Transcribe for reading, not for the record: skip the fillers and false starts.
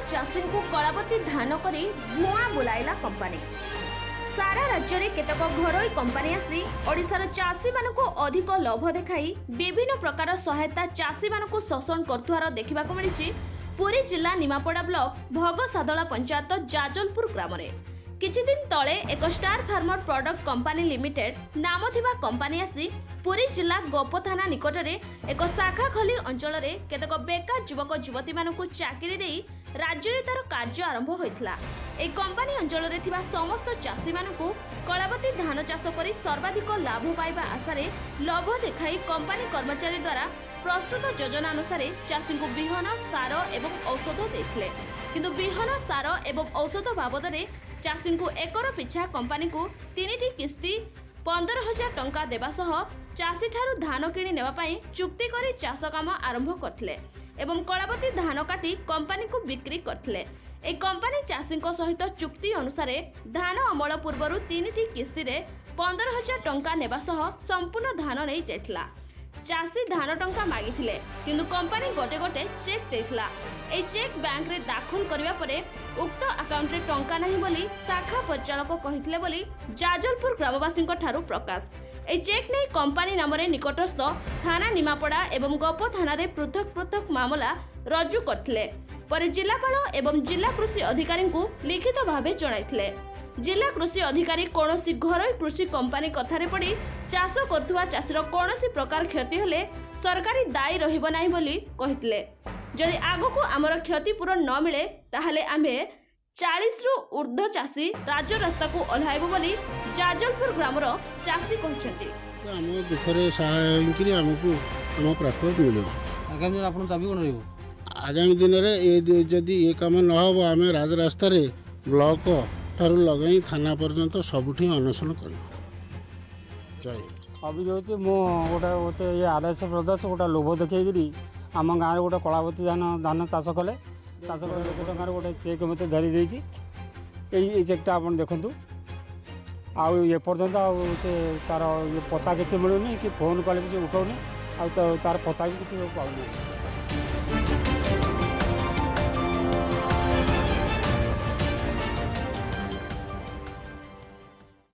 चाषी को कलावती धान करी धुआं बुलाइला कंपानी। सारा राज्य में केतक घरोई कंपानी आसी ओडिशार चाषी मानकु अधिक लाभ देखाई विभिन्न प्रकार सहायता चाषी मानकु शोषण करथुवार देखिबाकु मिलिछि पुरी जिला निमापड़ा ब्लॉक भगसादला पंचायत जाजलपुर ग्राम रे। किछि दिन तले एक star farmer product company limited नाम थिबा कंपानी आसी पुरी जिला गोप थाना निकट में एक शाखा खोली अंचल में केतक बेकार युवक युवती मानकु चाकरी देई राज्य में तार कार्य आरंभ होइथिला। ए कंपानी अंचल में थिबा समस्त चाषी मानकु कलावती धान चाष करी सर्वाधिक लाभ पाइबा आशा रे लोभ देखाई कंपानी कर्मचारी द्वारा प्रस्तुत योजना अनुसार चाषी को बिहन सार एवं औषध देथिले, किंतु बिहन सार एवं औषध बाबद में चाषी को एकर पिछा कंपानी को 3टी किस्ती 15,000 टंका देवा सह चाषी ठारू धान किणी नेबा पई चुक्ति करी चाष काम आरंभ करथिले एवं कलावती धान काटी कंपानी को बिक्री करथिले। ए कंपानी चाषी सहित चुक्ति अनुसार धान अमल पूर्व 3टी किस्ती रे 15,000 टंका नेबा सह संपूर्ण धान नहीं जाइथिला। चाषी धान टंका मागिथिले किंतु कंपानी गोटे गोटे चेक देथिला। ए चेक बैंक रे दाखल करिवा परे उक्त अकाउंट रे टंका नहीं बोली शाखा परिचालक कहिथिले बोली जाजलपुर ग्रामवासी ठारू प्रकाश। ए चेक नहीं कंपानी नाम रे निकटस्थ थाना निमापड़ा एवं गोप थाना रे पृथक पृथक मामला रजू करथिले। पर जिलापाल एवं जिला कृषि अधिकारी को लिखित भावे जणाइथिले। जिला कृषि अधिकारी कौनसी घरोई कृषि कंपानी कथारे पड़ी चाष करथुवा चाषीर कौनसी प्रकार क्षति हेले सरकारी दायी रहिबो नाही बोली कहिथिले। जदि आगको आमर क्षतिपूरण न मिले ताहले आमे 40 रु ऊर्ध्व चाषी राज्य रास्ता को ओह्लाइबो बोली जाजलपुर ग्रामर चाषी कहछन्ती। आम दुखरे सहाय करी हमकु हम प्राप्त मिले। आगामी दिन आपन दाबी कोन रहइबो? आगामी दिन रे जदि ये काम न हो आम राजरास्ता रे ब्लॉक ठारू लगाई थाना पर्यंत सबुठी अनशन कर। अभी जो मो गोटे ये आरएस प्रदेश गोटे लोभ देखी आम गाँव गोटे कलावती धान चाष कले लोक टकर गोटे चेक मत धरी देती। ये चेकटा आप देखु आपर्यंत तार ये पता किसी मिलूनी कि फोन कले किसी उठाऊनी तार पता भी किसी पाऊनी।